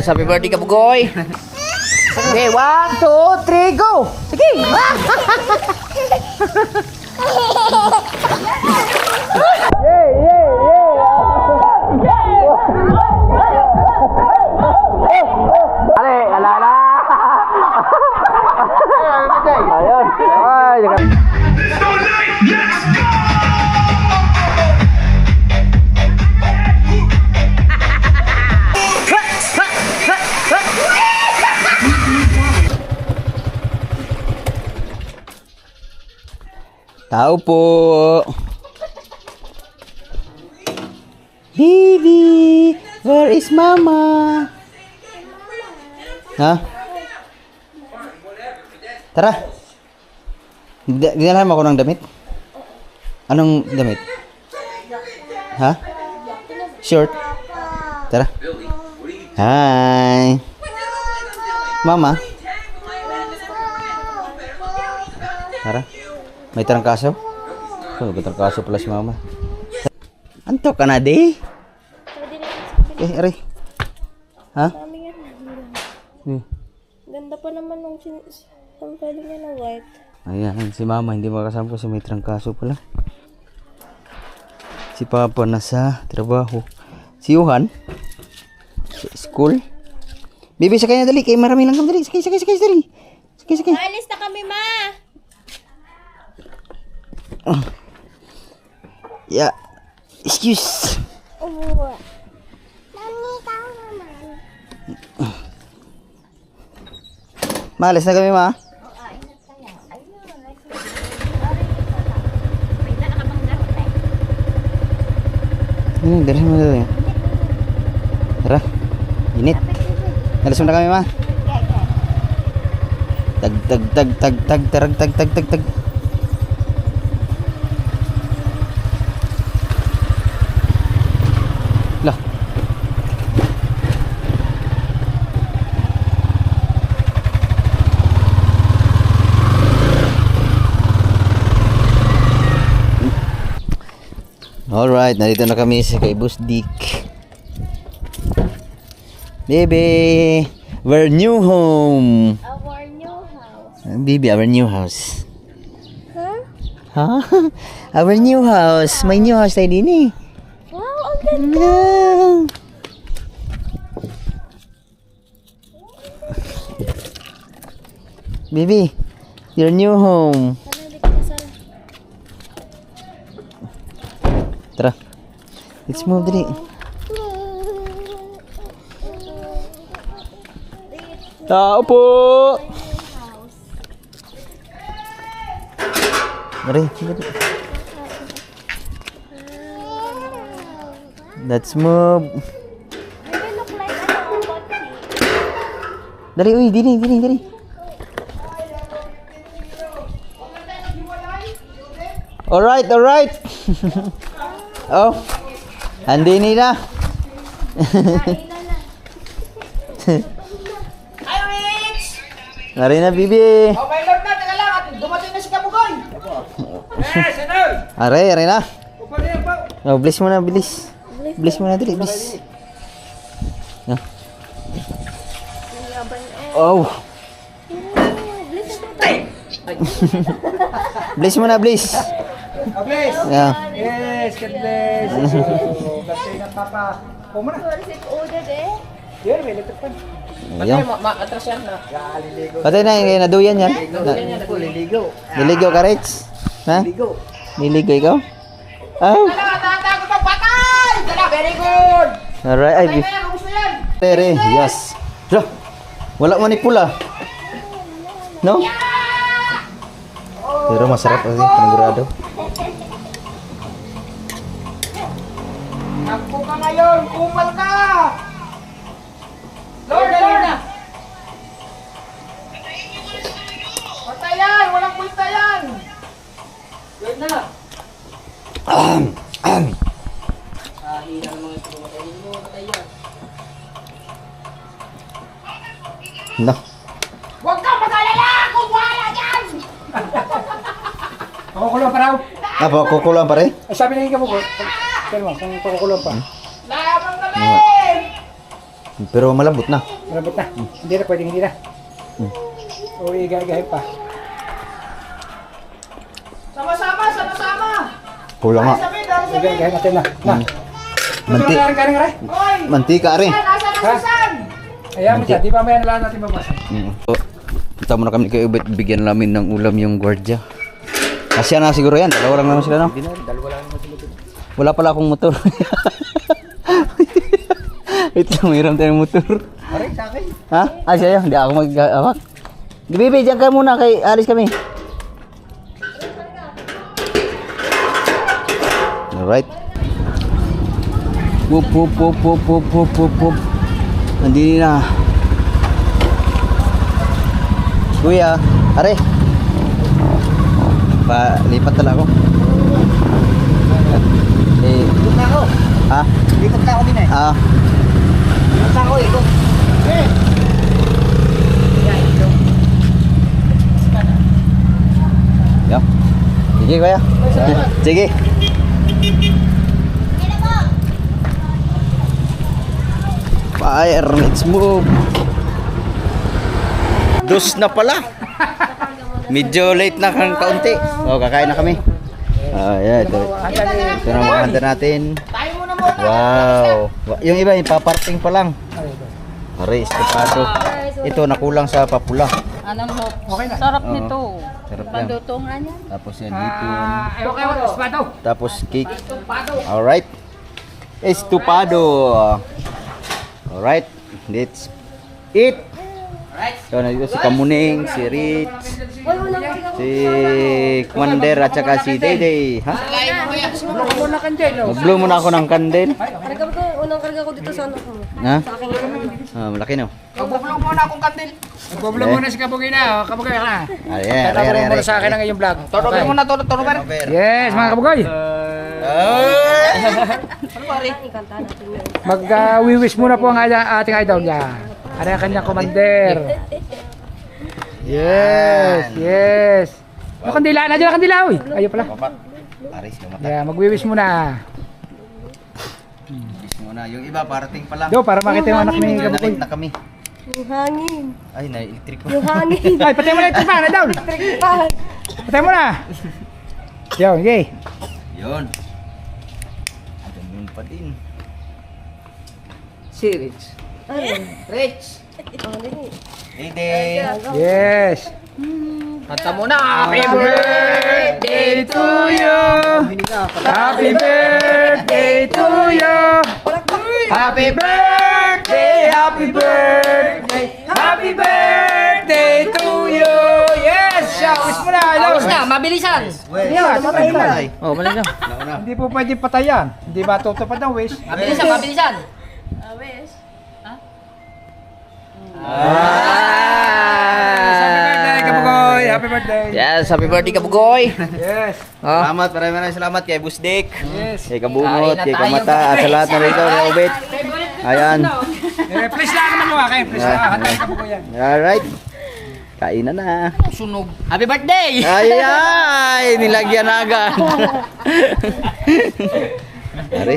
advance happy birthday ka, Bugoy. Okay, 1, 2, 3, go! Sige! Ale, alala! Ayun! Ay, tao po. Baby, where is mama? Ha? Tara. Dinalhan mo ako ng damit? Anong damit? Ha? Short? Tara. Hi. Mama? Tara. May trangkaso? Oh, may trangkaso pala si mama. Antok ka na, di? Aray. Ha? Ganda pa naman nung sampali niya na white. Ayan, si mama hindi makasama kasi may trangkaso pala. Si papa nasa trabaho. Si Johan sa school. Bibi, sakay na dali. Kaya marami lang kami dali. Sakay, dali. Sakay. Alis na kami, ma! Yeah. Excuse. Malis na kami, ma. Dari mana tu? Tara. Init. Alis na kami, ma. Tag. Lah. Alright, narito na kami sa kay Boss Dick. Baby, we're new home. Our new house. Baby, our new house. Huh? Huh? Our new house. May new house tayo din eh. Wow, ang ganda. No. Baby, your new home. Sana hindi ka kasal. Tara. Let's move dali. Tao po. Mari, let's move. Maybe look like a robot. Dali, uy, dili. Alright. Oh, andi nila. Hi, Rich! Nari na, bibi. Oh, may lord na, teka lang, at dumating na si Kabugoy. Yes, ano? Are na. Upo na yan, po. Oh, bless mo na, bilis. Bless mo na, dali, bless. Yeah. Oh. Bless mo na, bless. God bless. Yeah. Yes, God bless. Oh, kasi na papa. Puma na. What is it ordered eh? Here, may electric fan. Ayan. Atras yan na. Liligo. Patay na, naduyan yan. Liligo. Niligo ka, Rich? Ha? Liligo. Niligo ikaw? Oh. Tatago pa, patay! Tala, very good. Alright, ay, Kaya, gusto yan. tere, yes. Wala man ni pula. No? Pero masarap kasi, panigurado. Takbo ka ngayon, kumal ka! Lord! Patay yan! Walang kwenta yan! Lord na! No. Huwag kang mag-alala! Kung wala yan! Pakukulong pa raw. Kukulang pa rin? Sabi na yung kabuko. Pero mo, kung pakukulong pa. Layabang kami! Pero malambot na. Malambot na. Hindi na, pwedeng hindi na. Hmm. O igagahin pa. Kulang nga. Igagahin natin na. Na. Karing rin. Mantika rin. Ha? Ayan mo siya, di ba may nalaan natin mabasa? Kita muna kami kay Ubet, bigyan namin ng ulam yung gwardiya. Kasya na siguro yan, dalawa lang naman sila, no? Dalawa lang naman sila. Wala pala akong motor. Ito, mayroon tayong motor. Aray, sa akin. Ha? Ah, siya yun, hindi ako mag-awak. Bibi, diyan ka muna, kay alis kami. Alright. Whoop, whoop, whoop, whoop, whoop, whoop, whoop, whoop. Nandini na. Kuya, are. Lipat tala ako. Ikot na ako. Ha? Ikot na ako din eh. Ah. Ikot na ako, ikot. Yo. Sige, kuya. Sige. Fire, let's move. Dos na pala. Medyo late na kang kaunti. O, kakain na kami. Yeah, ito na mga handa natin. Wow. Yung iba, paparting pa lang. Aray, estopado. Ito, nakulang sa papula. Anong hop? Okay na. Sarap Oo. nito. Sarap yan. Pandutungan yan. Tapos yan dito. Ewan kayo, espado. Tapos cake. Alright. Estupado. Alright. Let's eat. So, nandito si Kamuning, si Rich, si Commander at saka si Dede. Ha? Blow mo na kandel. Mag-blow muna ako ng candle. Karga ko, unang karga ko dito sa anak mo. Ha? Sa akin yun. Ah, malaki no. Magbublong muna akong kandel. Magbublong muna si Kabugay na. Kabugay ka na. Ayan, Tatapos muna sa akin ang iyong vlog. Turobin muna, turobin. Yes, mga Kabugay. Ikanta natin yun. Mag-wiwish muna po ang ating idol niya. Ano ang kanyang commander? Yes, yes. Yung kandila, nandiyan ang kandila, uy. Ayun pala. Aris, yung mata. Yeah, mag-wiwish muna. Bis muna. Yung iba, parating pa lang. Do, para makita yung anak ni Kabukoy. Nakita na kami. Yung hangin. Ay, na-electric ko. Yung hangin. Ay, patay mo na ito pa, down. Tripan. Patay mo na. Yo, okay. Yun. Ganun pa din. Si Rich. Rich. Dede. Yes. Mata mo na. Happy birthday to you. Happy birthday to you. Happy birthday, happy birthday, happy birthday to you. Yes, wish mo na, Awas hello. na, mabilisan. Yeah, patay na. Oh, mali na. Hindi po pwede patayan. Hindi ba tutupad ang wish? Mabilisan, mabilisan. Happy birthday, Kabugoy. Happy birthday. Yes, happy birthday Kabugoy. Yes. Salamat, maraming salamat kay Busdik. Yes. Kay Kabungot, Kain na kay tayo, Kamata, at sa lahat na rito, kay Obet. Ayan. Please lang naman mo akin. Please lang. Hatay Kabugoy yan. Alright. Kain na. Sunog. Happy birthday! Ay, ay, nilagyan na agad. Ari.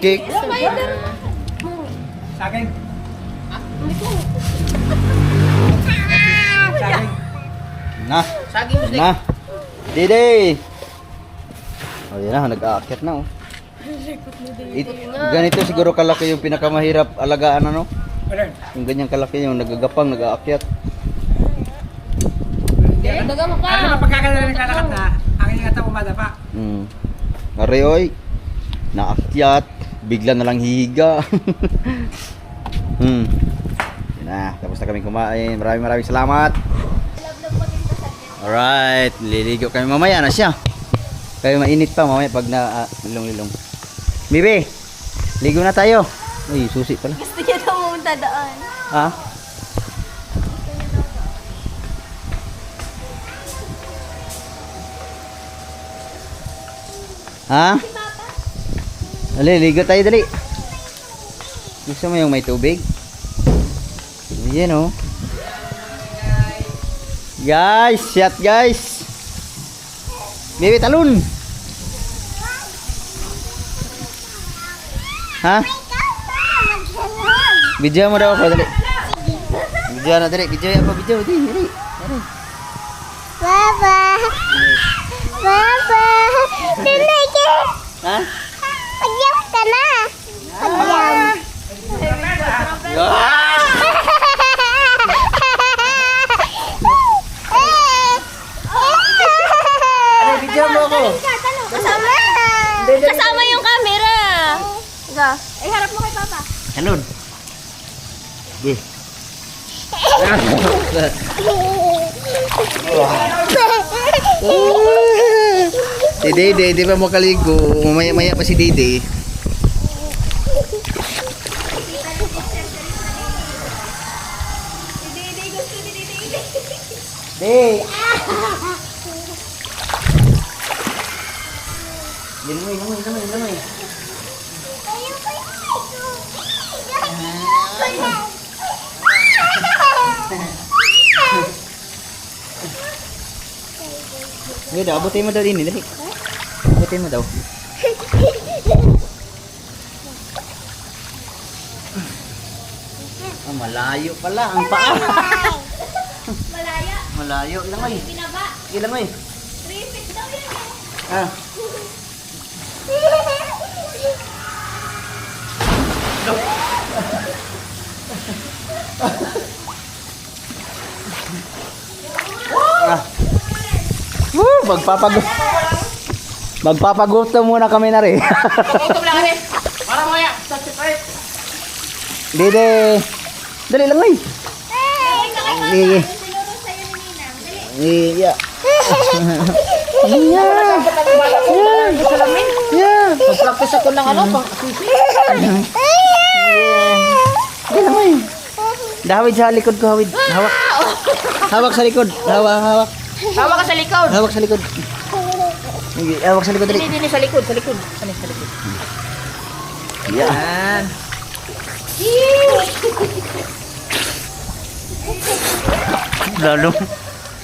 Cake. Saging. Saging. Na. Saging mo Na. Dede. Oh, yan na, nag-aakyat na oh. Ganito siguro kalaki yung pinakamahirap alagaan ano? Wala. Yung ganyang kalaki yung nagagapang, nag-aakyat. Daga mo Ano naman pagkakala ng kalakat na, ang ingatan mo madapa. Areoy, naakyat, bigla na lang hihiga. Yan na, tapos na kami kumain. Maraming salamat. Alright, liligo kami mamaya na siya. Kaya mainit pa mamaya pag na ilong-ilong. Bibi, ligo na tayo. Uy, susi pala. Gusto niya daw pumunta doon. Ha? Ha? Dali, ligo tayo dali. Gusto mo yung may tubig? Ayan oh. Guys, shot guys. Baby, talon. Ha? Video mo daw ako, dali. Video na, dali. Video apa video, dali. Dali. Baba! Baba! Tunay ka! Ha? Pagyaw ka na! Pagyaw! Ano, video mo ako. Kasama! Kasama yung camera! Ga, ay harap mo kay Papa. Talon. Di. Si Dede, di ba makaligo? Mamaya-maya pa si Dede. Dede! Lamay. Hindi daw, abutin mo daw din. Dali. Abutin mo daw. Oh, malayo pala ang paa. Malaya. Malayo. Ilangoy. Pinaba. Ilangoy. 3 feet daw yun. Ah. Ah. Magpapagutom muna kami na rin. Tutup lang kami. Para mo yan. Dede. Dali lang ay. Sige. Sinuro sa'yo ni Ninang. Dali. Iya. Mag-practice ako ng ano. Dali lang ay. Dawid sa likod ko, Hawid. Hawak. Hawak sa likod. Hawak. Tawa ka sa likod. Hawak sa likod. Sige, hawak sa likod dali. Hindi, sa likod. Sa likod. Sa likod. Yan.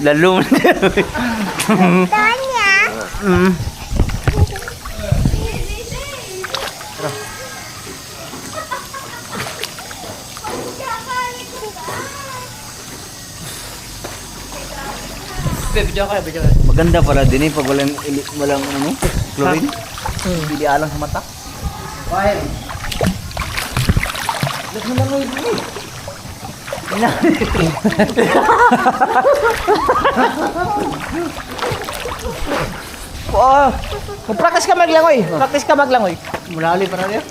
Lalong. Tanya. Video ka. Maganda pala din eh pag walang ano, chlorine. Hindi alang sa mata. Why? Let's mo lang Oh, mag-practice ka maglangoy. Practice ka maglangoy. Mulali para niya.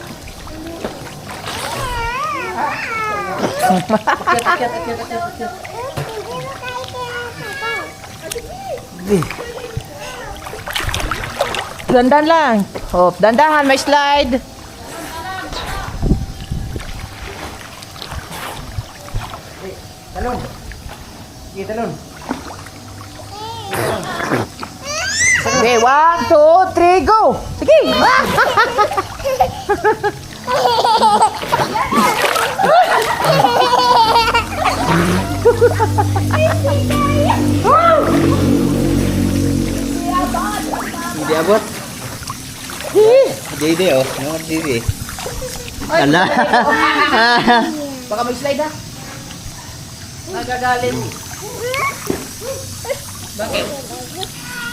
Dandan lang. Oh, dandahan, may slide. Talon. Sige, talon. Okay, 1, 2, 3, go! Sige! Hindi abot. Dede oh. Naman dede. Ala. Baka may slide ha. Nagagalit. Bakit?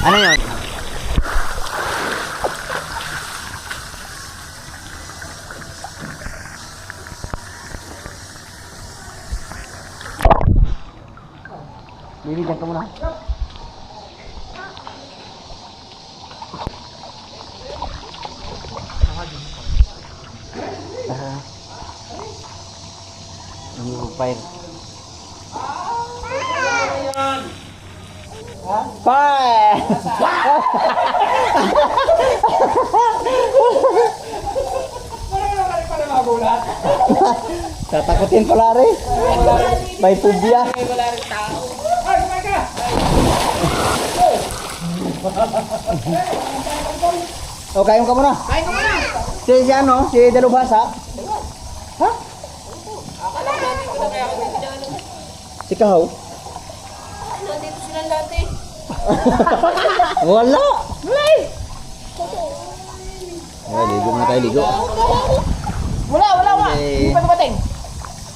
Ano yun? Bibigyan ka muna. Fire. Fire! Tatakutin pala rin. May phobia. O, kain ka muna. Kain ko muna. Si ano, si Dalubhasa. Ha? Si Kahaw. Nandito sila dati. Wala. Ay, ligo muna tayo, ligo. Wala. Okay. Hindi pa dumating.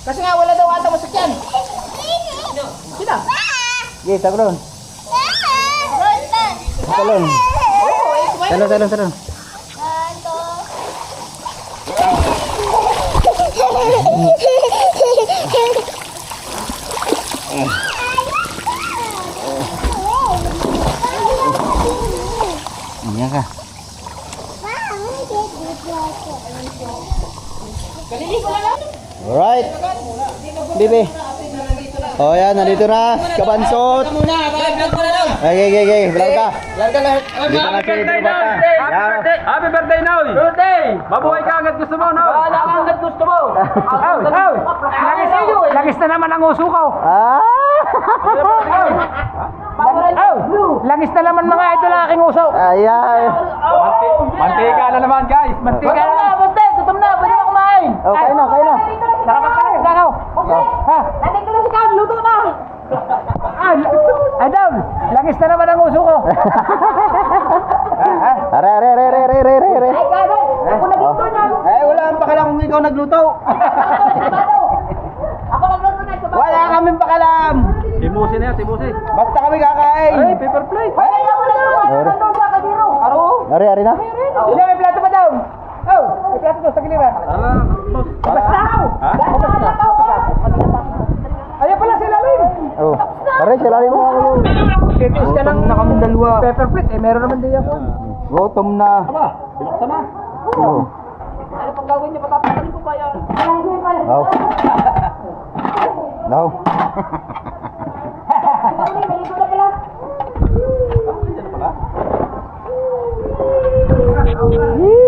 Kasi nga wala daw ata masakyan. Sino? Okay, talon. Talon. Talon. Iya ka. Alright. Bibi. Oh yan, nandito na. Kabansot. Okay. Vlog ka. Dito na si Drobata. Happy birthday, Noy! Birthday! Mabuhay ka hanggat gusto mo, Noy! Wala ka hanggat gusto mo! Lagis na naman ang uso ko. Ah! Langis na naman mga idol ang aking uso. Ayan. Mantika na naman, guys! Mantika na. Basta, gutom na. Pwede na kumain. Oh, kain na. Nakapagpalag sa ako. Ha? Nandito na si Cam. Luto na. Idol, langis na naman ang uso ko. Are. Ako nagluto niya. Wala kang pakalam kung ikaw nagluto. Ako nagluto na. Wala kaming pakalam. Timusi na yan, timusi! Basta kami kakain. Ay, paper plate! Are na. Hindi, may plato pa daw. Oh, may plato to sa giliran. Basta ako. Ayan pala si Lalim. Oh. Are, sila rin mo ako. Titis ka ng kaming dalawa. pepper plate. Eh, meron naman din ako. Gutom na. Binuksan na! Oh. Ano pang gawin niyo? Patatagalin ko pa yan. No. No.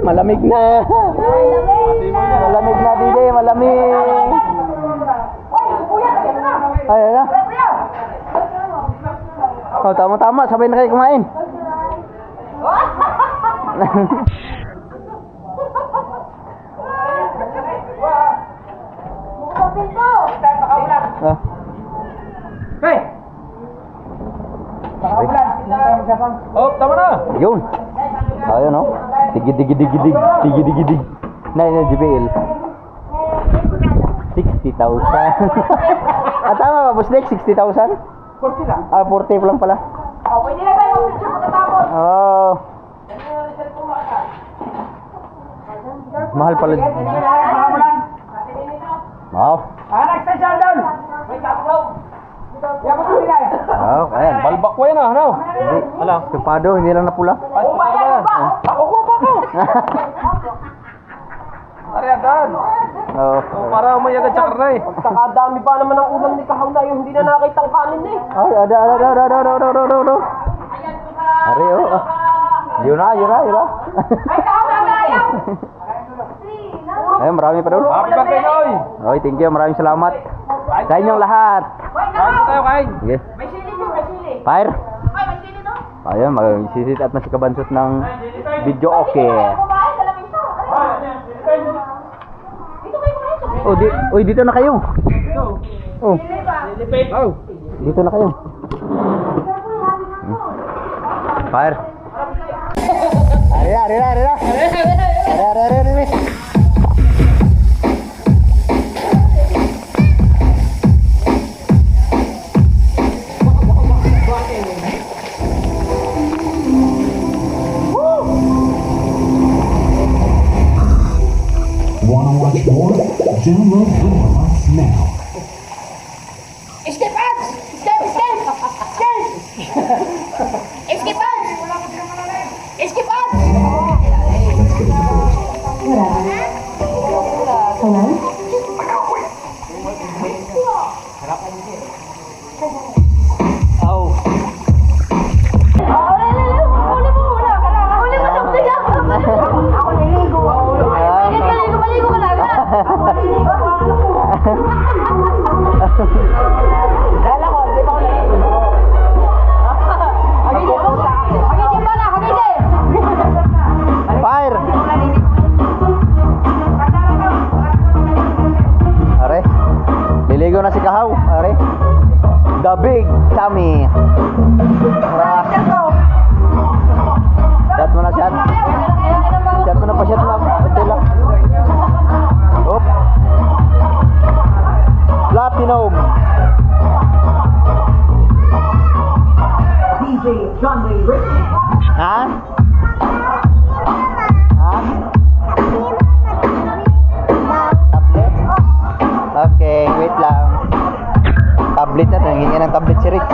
Malamig na. Malamig na, Dide. Malamig. Ay, na. Oh, tama-tama. Sabay na kayo kumain. Ah. Hey! Oh, tama na! Yun. Ayun, no? Digid. Na, JBL. 60,000. Ah, tama ba, Boss Nick? 60,000? 40 lang. Ah, 40 lang pala. Oh, pwede na tayo mag-picture pagkatapos. Oh. Mahal pala. Wow. Next time shoutout. Wait, shoutout. Yan mo tuloy na. Wow, ayan. Balbak ko yan ah, ano? Hindi. Ala, tupado, hindi lang napula. Oh, bayan pa. Ako pa ako. Ari agad! Oh. Para may agad sa karne! Pagkakadami pa naman ang ulam ni Kahaw na yung hindi na nakita ang kanin eh. Ay, ada. Ari, oh. Yun na. Ay, Kahaw na ayaw. Ayun, marami pa doon. Happy birthday, Noy! Okay, thank you. Maraming salamat. Sa inyong lahat. Wait, Kain po tayo, kain! Sige. may sili to, may sili. Fire. Ay, may sili to. Ayun, magsisit at si Kabansot ng video okay. Kumain, salamin to. Dito kayo kumain. Oh, uy, dito na kayo. Oh, Oh! dito na kayo. Fire. Ari. Want to watch more? Download Roblox now. Escape ads! Escape! Escape! Escape! Escape ads! Escape ads! Let's get into the Fire! Are, liligo na si Kahaw. Are, the big tummy. Shot mo na, shot. Shot mo na pa, shot lang. Ito lang. Hop. Platinum. DJ John Ray Rich. Ha? Ha? Tablet? Okay, wait lang. Tablet na, nangingi ng tablet si Rick.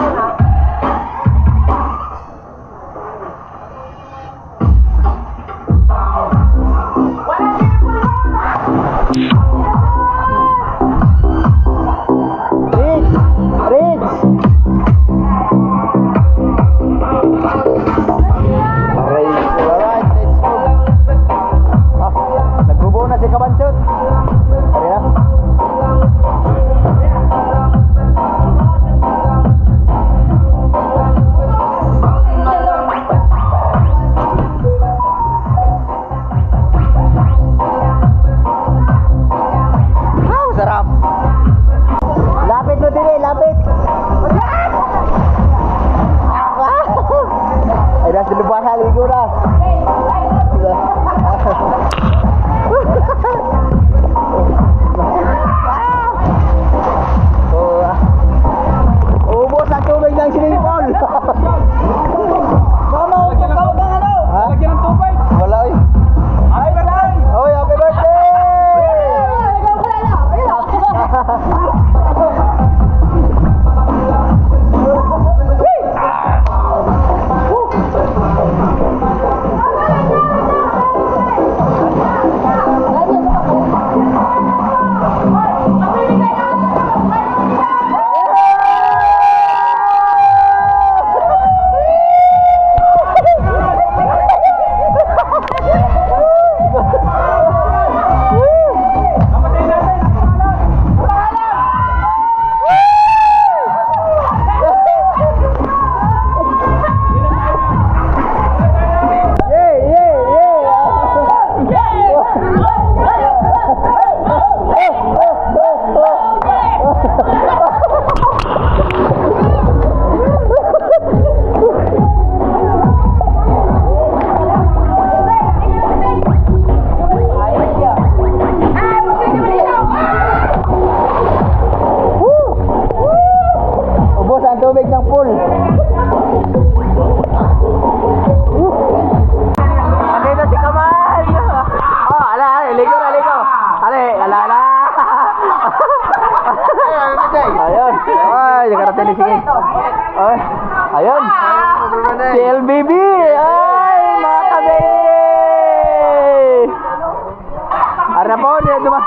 Rich! Rich! Alright, let's go. Nagbubuo na si Kabansot. Tari na. Wow, sarap. Lapit mo din, lapit. Ay, nasa lubas, haligo na. Ubos ang tubig ng swimming pool. Mama, huwag ka ng ano? Ha? Lagyan ng tubig. Wala eh. Happy birthday! Oy, happy birthday! Ubos ang tubig ng pool. Andito si Kamal. Oh, ala, ligo na, ligo. Ale, ala, ala. Ayun. Ay, nakarating ni sige. Ay, ayun. Si LBB. Ay, mga kababy. Ara po, niya duma.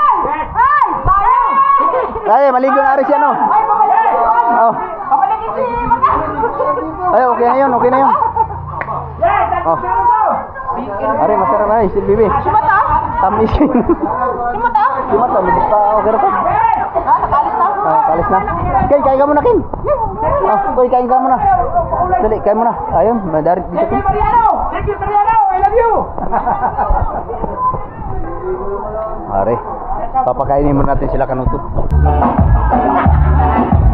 Ay, maligo na rin siya, no? Oh. Ay, okay na yun, okay na yun. Oh. Are, masarap na si LBB. Sumata? Tamis yun. Sumata? Sumata, libot pa, okay na to. Nakalis na? Kalis na. Ken, kain ka muna, Ken. Koy, kain ka muna. Dali, kain muna. Ayun, madarit dito, Ken. Thank you, Mariano! I love you! Are, papakainin muna natin sila kanuto.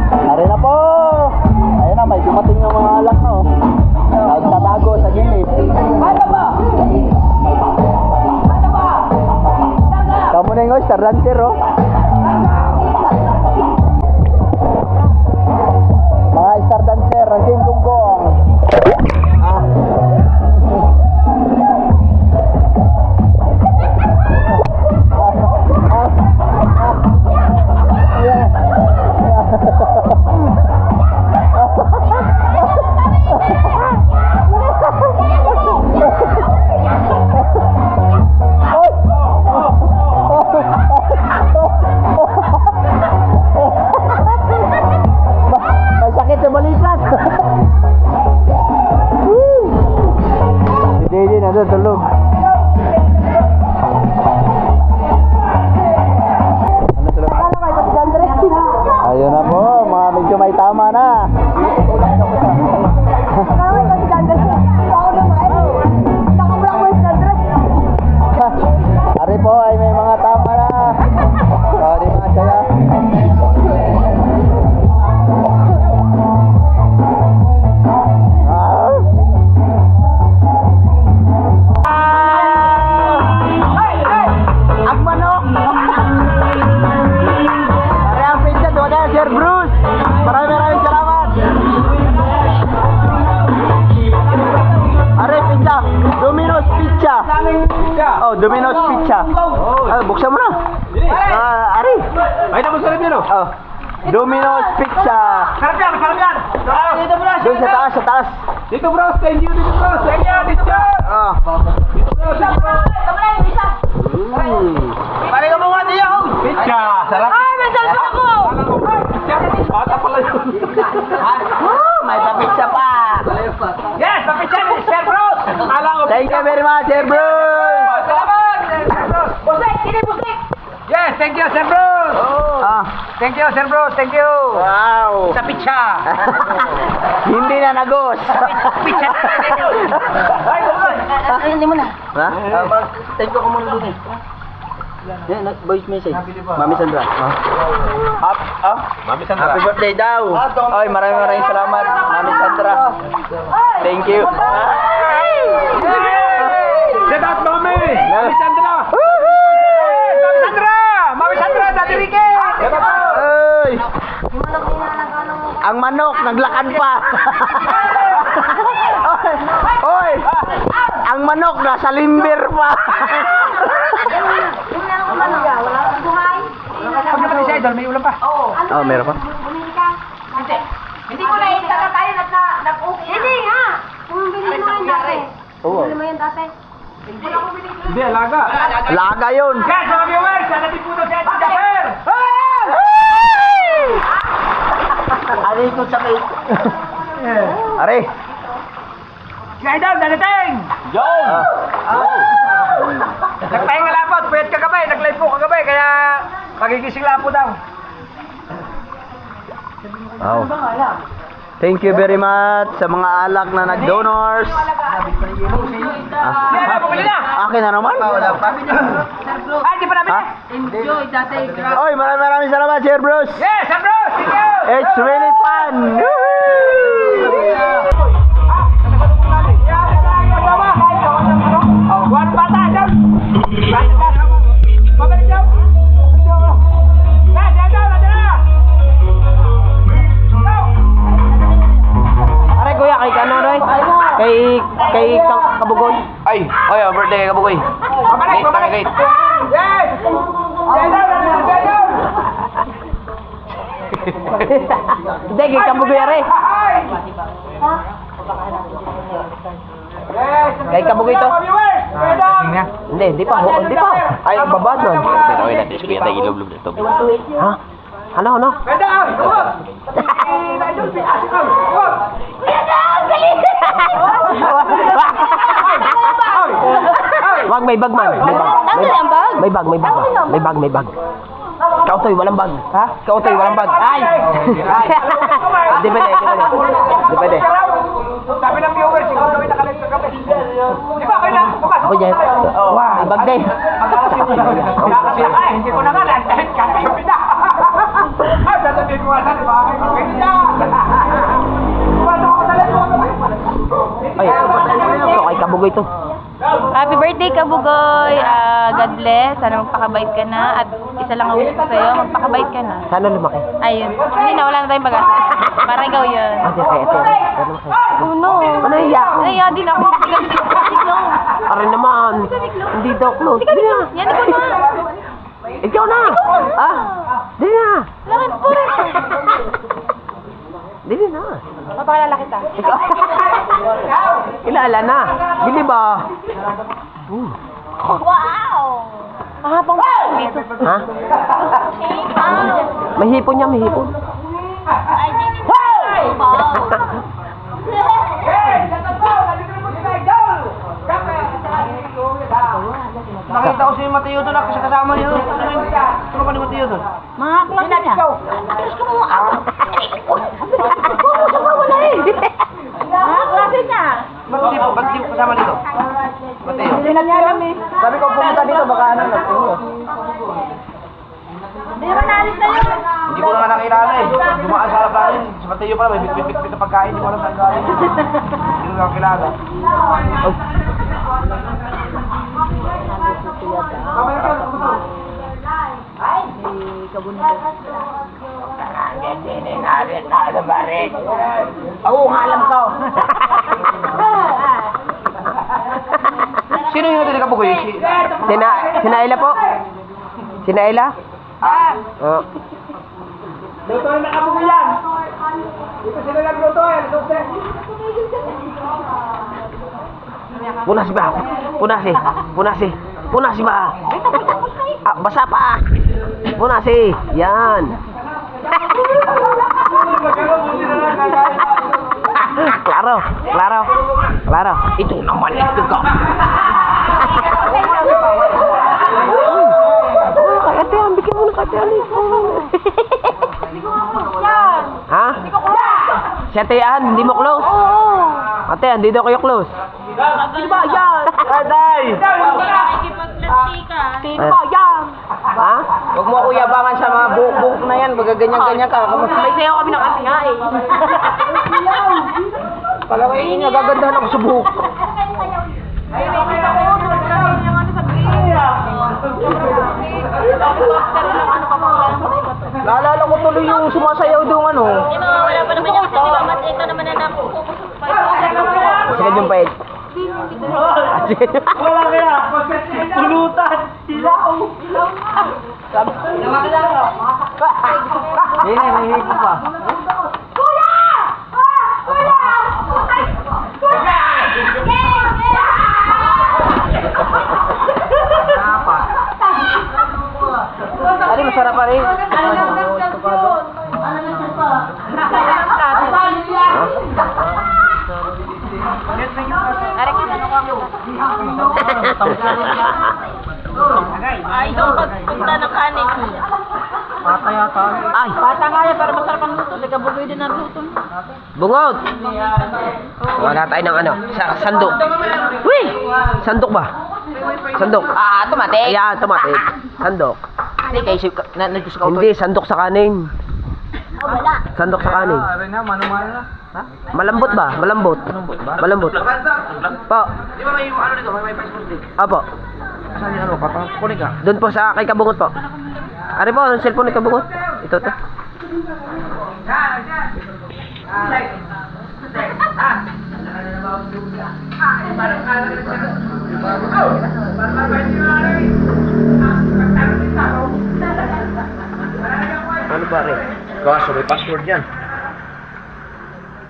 Are na po. Ayun na, may dumating ng mga alak na, oh. Nagtatago sa gilid. Ano ba? Ano ba? Kamu na yung star dancer, oh. Mga star dancer, ang Team Gunggong. Ah. Domino's Pizza. Buksan mo na. Ari. Ay, naman sarap yun, oh. Oh. Domino's Pizza. Sarap yan, sarap yan. Dito, bros. Doon sa taas, sa taas. Dito, bros. Thank you, dito, bros. Thank you, dito, bros. Ah. Dito, bros. Dito, bros. Pare ka mo nga diya, oh. Pizza, sarap. Ay, may salsa ako! Bata pala yun. May papitsa pa. Yes, papitsa ni Sir Bros. Akala ko. Thank you very much, Sir Bruce. Salamat, Sir Bros. Busek! Sini busek! Yes, thank you, Sir Bros. Ah. Thank you, Sir Bros. Thank you. Wow. Sa pizza. Hindi na nagos. Pizza. Ay, Hindi mo na. Ha? Thank you ko muna dun eh. Yan, voice message. Mami Sandra. Mami Sandra. Happy birthday daw. Oy, maraming salamat, Mami Sandra. Thank you. Shout out, Mami. Mami Sandra. Mami Sandra. Mami Sandra, Daddy Ricky. Oy. Ang manok naglakad pa. Oy. Ang manok nasa limber pa. Pag naman si Idol, may ulam pa. Oh, meron pa. Hindi ko na itatatayo at nag-okay. Hindi nga! Bumili mo yung dati. Bumili mo yung dati. Hindi, alaga. Laga yun. Guys, mga viewers, sana din po na si Idol Jaffer. Ano yung sa kay... Are. Si Idol, dadating. John. Nagpahinga lapot, puyat kagabi, nag-live po kagabi, kaya magigising lapo daw. Wow. Thank you very much sa mga alak na nag-donors. Hindi na, pumili na. Akin na naman. Ay, di pa namin Ha? Enjoy dati. Oy, maraming salamat, Sir Bruce. Yes, Sir Bros, thank you. It's really fun. Buat bata, Idol. Mabalik daw. Aray kuya, kay ano Roy? Kay Kabugoy. Ay, birthday kay Kabugoy. Mabalik, mabalik. Yes! Hindi, kay Kabugoy aray. Kay Kabugoy to. Hindi, di pa. Ay, babad nun. Ha? Ano? Wag, may bag man. Tanggal ang bag? May bag. Kautoy, walang bag. Ha? Kautoy, walang bag. Ay! Di pwede. Sabi ng viewers, ikaw daw yung nakalive sa gabi. Di ba, kayo lang? Bukas. Ako dyan. May bag din. Hindi ko na nga, kami yung pina. Ay, sasabihin ko nga sa diba? Pina! Ay, ito kay Kabugoy to. Happy birthday, Kabugoy! God bless. Sana magpakabait ka na. At isa lang ang wish ko sa'yo, magpakabait ka na. Sana lumaki. Ayun. Hindi na, wala na tayong pag-asa. Para ikaw yun. Ate, ate. Sana lumaki. Oh no! Ano iyak? Naiya din ako. Aray naman. Hindi daw close. Di na. Yan ako na. Ikaw na. Di na. Lakit po. Di na. Papakalala kita. Kilala na. Bili ba? Wow! Mahapang dito. Ha? May hipon niya, may hipon. Ay, di wow! Nakita ko si Mateo doon ako sa kasama niyo. Ano ba ni Mateo doon? Mga klase niya. Atras ka mo. Wala eh. Mga klase niya. Ba't di ko kasama dito? Mateo. Hindi na niya alam eh. Sabi ko pumunta dito, baka ano na. Hindi naman naalis na yun. Hindi ko na nga nakilala eh. Dumaan sa harap namin. Si Mateo pala, may bit-bit na pagkain. Hindi ko alam saan galing. Hindi ko na kilala. Oo, alam ko. Sino yung natin kabugoy? Sinaila po? Sinaila? Oo. Luto na nakabugo yan. Dito sila nagluto eh. Luto. Punas ba? Punas ba? Basa pa. Punas yan. Klaro. Ito naman ito ka. Ate, bigyan mo na kate Alice. Ha? Si Ate Ann, hindi mo close? Ate Ann, hindi daw kayo close. Di ba yan? Aday! Ha? Huwag mo kuyabangan sa mga buhok na yan. Baga ganyan-ganyan ka. May sayo kami ng kasi nga eh. Palawin niya, gagandahan ako sa buhok. Naalala ko tuloy yung sumasayaw doon ano. Wala pa naman yung sabi, mas ito naman na napupukusok pa ito. Sige yung pait. Wala kaya. Pulutan. Ilaw. May hihip pa. Ano masarap pa rin? Ay, ito pagpunta ng kanin. Ay! Bata nga yan, pero masarap ang luto. Nagkabugoy din ang luto. Bungot! Wala tayo ng ano, sandok. Uy! Sandok ba? Sandok. Tumatik. Ayan, tumatik. Sandok. Hindi, sandok sa kanin. Wala. Sandok sa kanin. Malambot ba? Malambot. Malambot. Po. Di ba may ano nito? May price post din. Apo. Saan yung ano? Papakunin ka? Doon po sa kay Kabungot po. Ari po, ang cellphone ni Kabungot. Ito to. Ano ba rin? Kaso may password yan.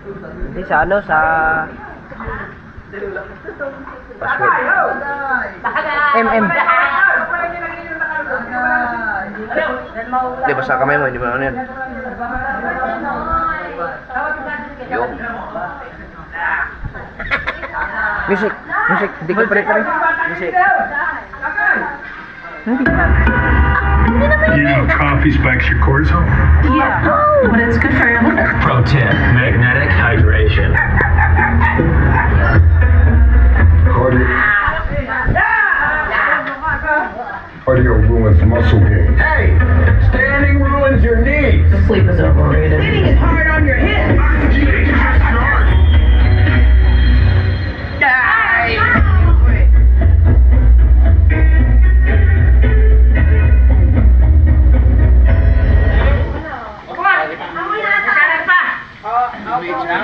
Hindi sa ano, sa Password. MM. Di ba sa kamay mo? Hindi mo ano yan? Yung. Music. Hindi ko pare. Music. You know, coffee spikes your cortisol. Yeah, but it's good for your liver. Pro tip: magnetic hydration. Cardio ruins muscle gain. Hey, standing ruins your knees. Sleep is overrated. It's hard on your head.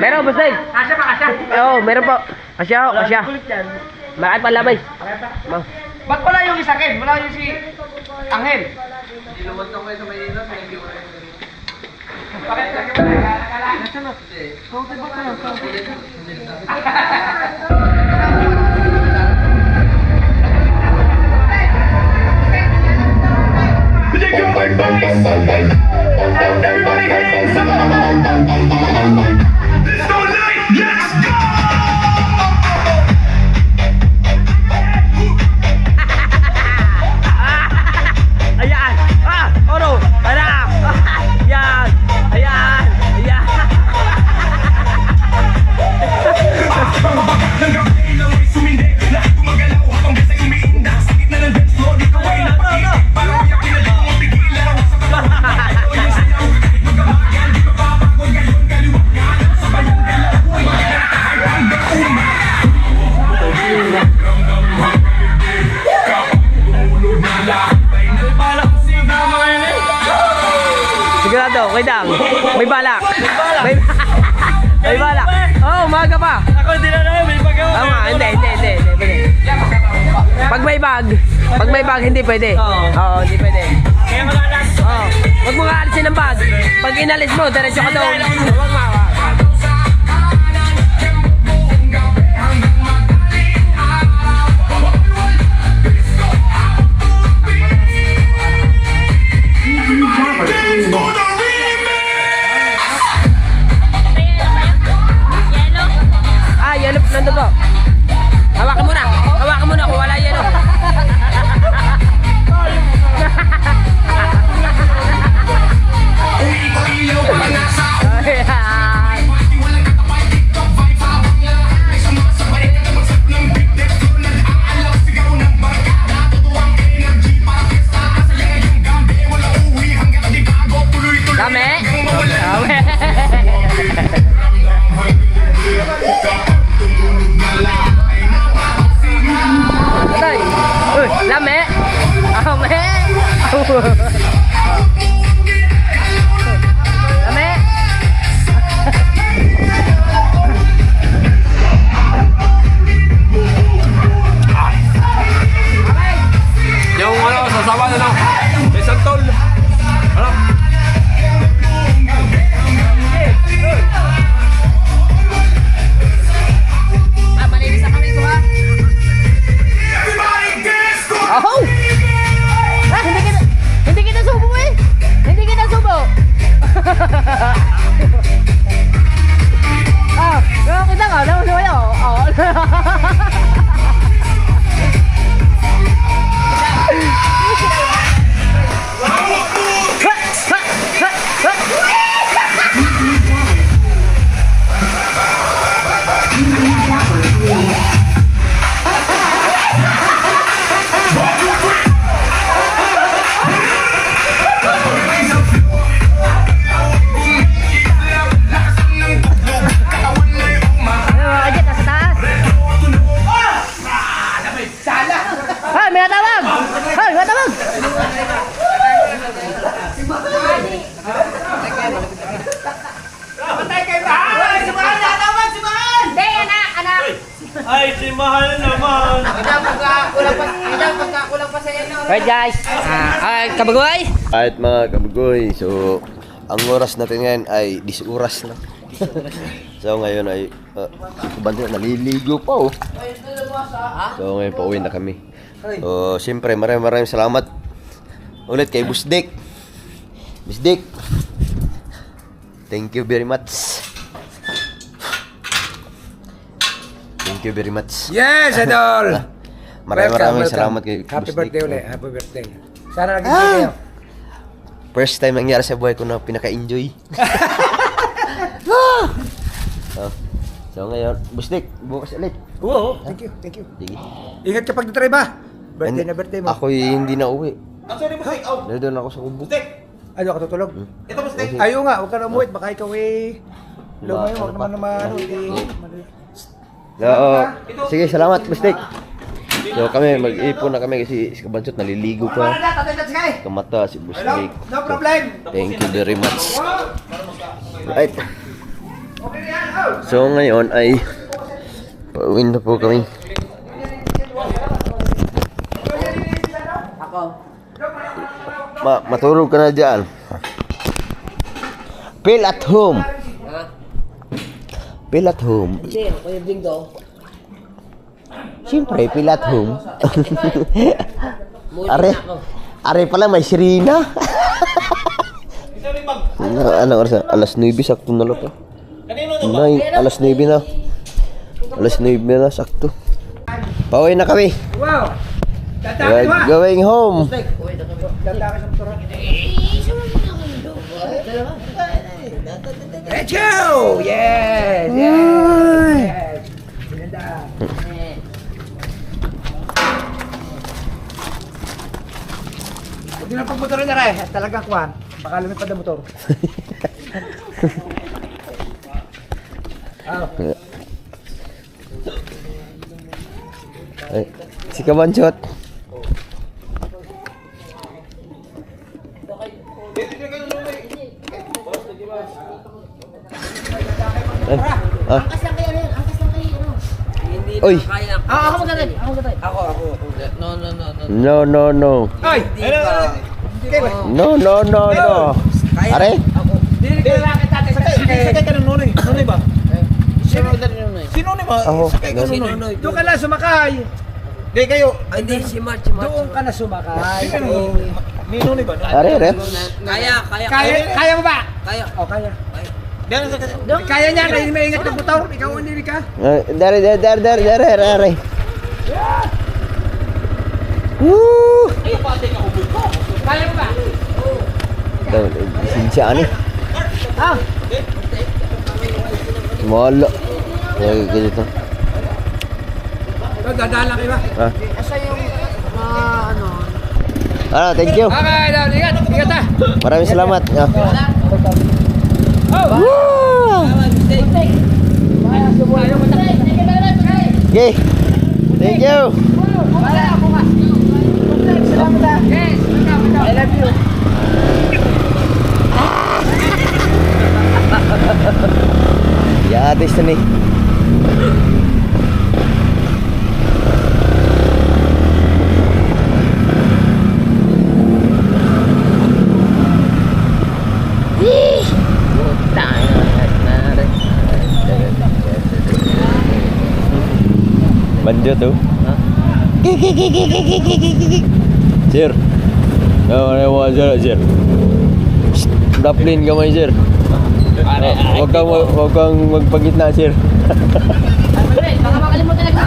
Meron, Basay. Kasya pa, kasya. Oo, meron po. Kasya. Bakit palabay? Ba't wala yung isa Ken? Wala yung si Angel. Everybody hands up! Let's go night! Let's go! Ayan! Oro! Ayan! Ayan! Sigurado, okay lang. May balak. May balak. Oh, umaga pa. Ako hindi na may pagawa. Tama, hindi. Pag may bag, hindi pwede. Oo, hindi pwede. Kaya mag-alas. Oo. Huwag mo nga alisin ang bag. Pag inalis mo, diretso ka doon. Huwag mo. Yellow, nandun po. Hawakan mo na kung wala yellow. Dami. Lame. Lame. Yung ano, sasawa na lang. May santol. Ano? Malinis na kami ko ha. Oh! Hindi kita subo eh. Hindi kita subo. Kita nga lang suyo. Ay, si Mahal naman. Right guys. Kabagoy. Alright mga kabagoy, so ang oras natin ngayon ay 10 oras na. So ngayon ay banda naliligo pa oh. So ngayon pauwi na kami. So siyempre maraming salamat ulit kay Busdik. Busdik. Thank you very much. Thank you very much. Yes, Idol. Maraming salamat kay Happy Busdik. birthday ulit. Happy birthday. Sana naging kayo. First time nangyari sa buhay ko na pinaka-enjoy. So ngayon, Busdik, bukas ulit. Oo, thank you. Sige. Ingat ka pag na-try ba? Birthday na birthday mo. Ako hindi na uwi. Doon ako sa kubo. Ano ka tutulog? Ayaw nga, huwag ka na umuwi. Baka ikaw lumayo, huwag naman naman. Sige, salamat, Busdik. So kami, mag-ipon na kami kasi si Kabansot naliligo pa. Kamata si Busdik. No problem. Thank you very much. Right. So ngayon ay pauwi na po kami. Matulog ka na dyan. Feel at home. Feel at home. Hindi, Kuya Bingo. Siyempre, feel at home. Are pala may sirina. Ano oras? Alas 9 sakto na loto. Alas 9 na. Alas 9 na sakto. Pauwi na kami. Wow. We're going home. Let's go! Yes! Yes! Hindi na pagmotorin na rin. Talagang kuhan. Baka lumipad na motor. Ay, si Kabansot. Oy, No, no, no. Ay! No, no, no, no. Are? Sakay ka ng nunoy. Nunoy ba? Sino nunoy ba? Ako. Sakay ka ng nunoy. Doon ka na sumakay. Hindi kayo. Hindi, si March. Doon ka na sumakay. May nunoy ba? Are, are. Kaya mo ba? Kaya. O, kaya. Kaya niya, na maingat ng butaw. Ikaw ang nili ka. Dari. Woo! Kaya mo ba? Sinsya ni. Molo. Ay, ganito. Dadala kayo ba? Thank you. Okay, ingat. Ingat ha. Maraming salamat. Okay. Thank you. I love you. Ya, atis nih. Banjo tuh. Sir. Mau aja, Sir. Daplin ka man, Sir. Huwag kang magpagitna, Sir. Baka makalimutan na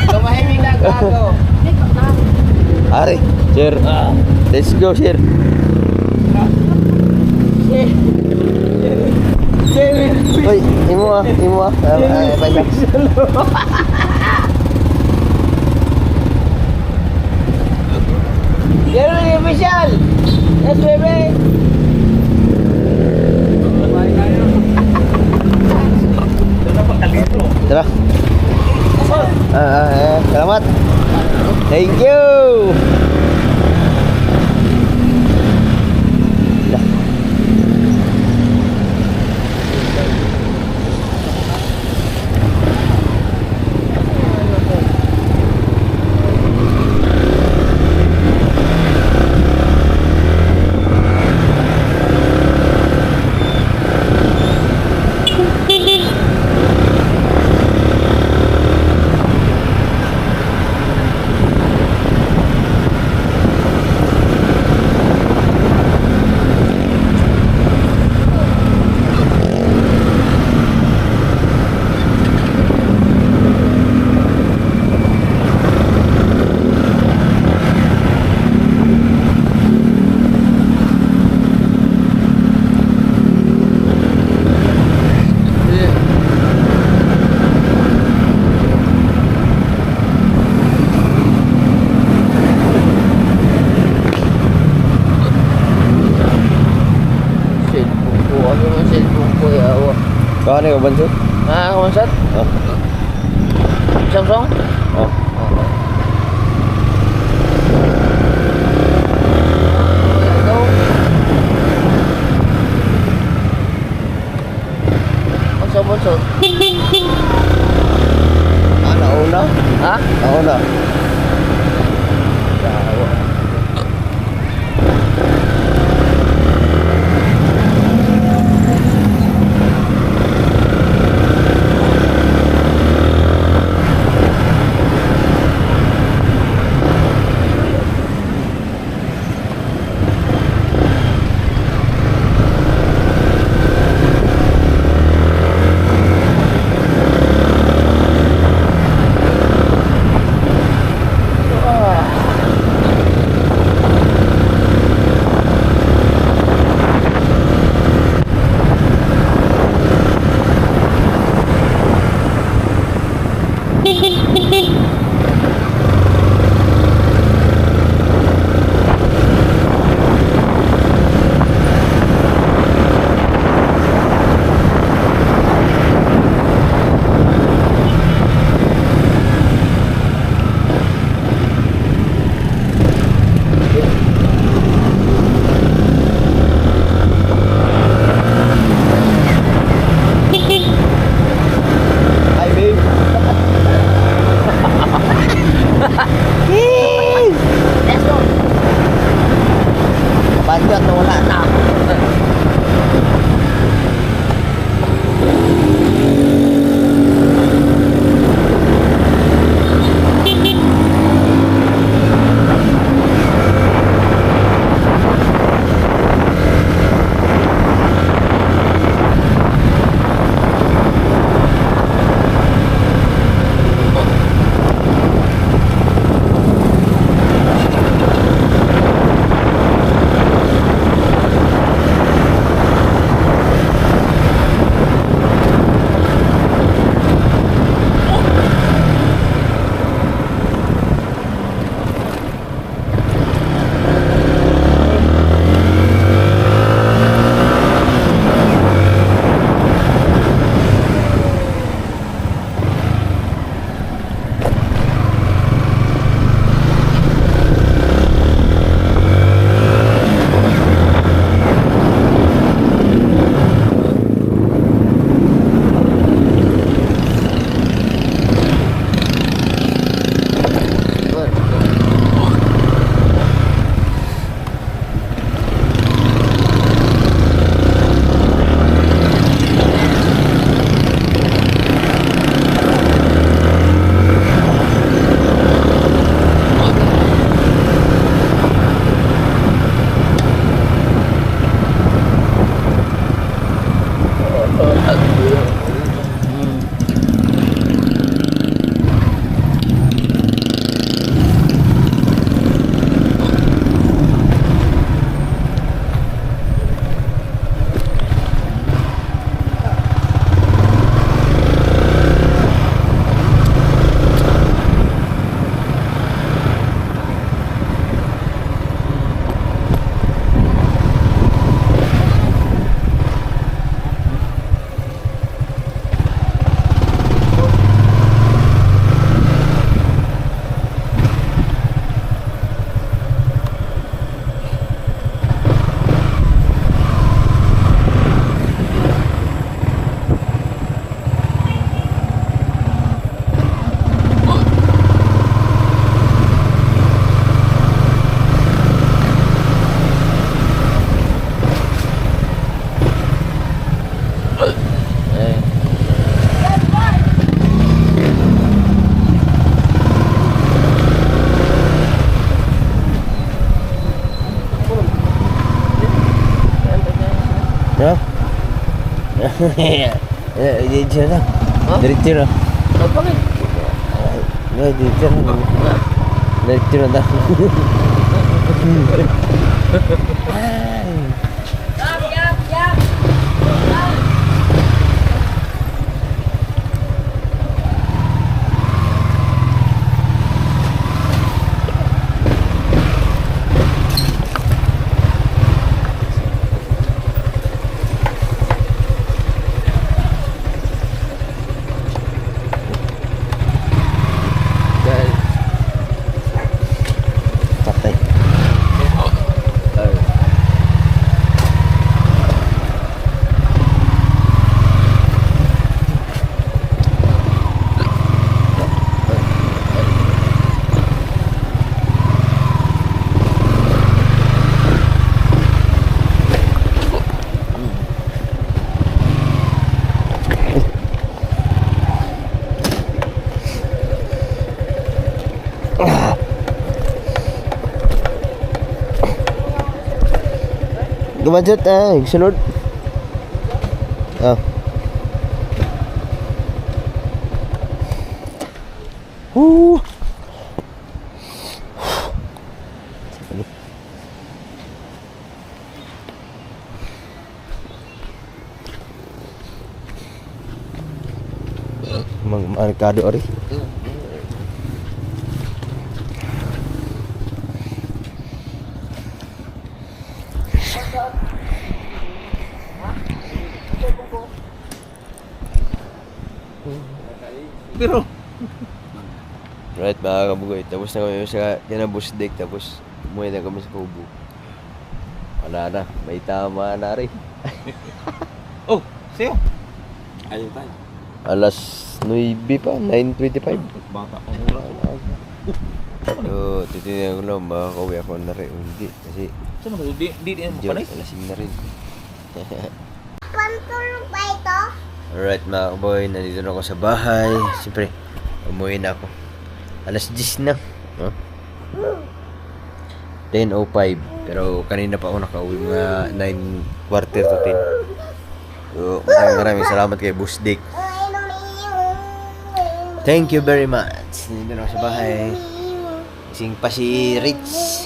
Tumahimik na gago. Ari, Sir. Let's go, Sir. Uy, imo ah. Bye. Jerry official. Yes, baby. Tara. Selamat. Thank you. Dah. Kau ni kau bantu? Kau Mansat? Oh. Samsung? Oh. Bonsor. Nauna? Ha? Nauna. bigat na wala na. Ya? Diretso na. Diretso na. Bakit? Diretso na. Diretso na. Patay. Gumanjat sunod. Mang merkado ori. Pero Right mga kabugoy, tapos na kami sa kinabus deck, tapos umuwi na kami sa kubo. Wala na, may tama na rin. oh, sa'yo. Ayun tayo. Alas 9 pa, 9:25. Bata ang ulan. So, titignan ko lang, makakauwi ako na rin. Hindi, kasi Saan mo? Di mo medyo panay? alasing na rin. Pantulog ba ito? Alright mga kaboy, nandito na ako sa bahay. Siyempre, umuwi na ako. Alas 10 na. Huh? 10:05. Pero kanina pa ako nakauwi, mga 9:15 to 10. So, maraming salamat kay Boss Dick. Thank you very much. Nandito na ako sa bahay. Ising pa si Rich.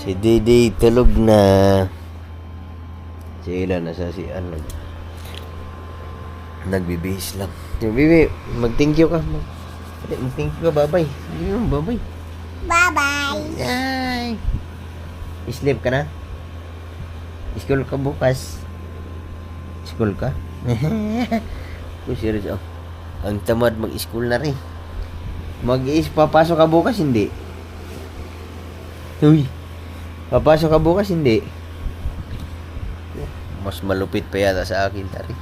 Si Dede tulog na. Si Ila nasa si ano. Nagbibihis lang. Yung bibi, mag-thank you ka. Mag-thank you ka, babay. Yun, babay. Bye-bye. Yay! Sleep ka na? School ka bukas? School ka? Oh, serious oh. Ang tamad mag-school na rin. Papasok ka bukas, hindi? Uy! Papasok ka bukas, hindi? Mas malupit pa yata sa akin, tari.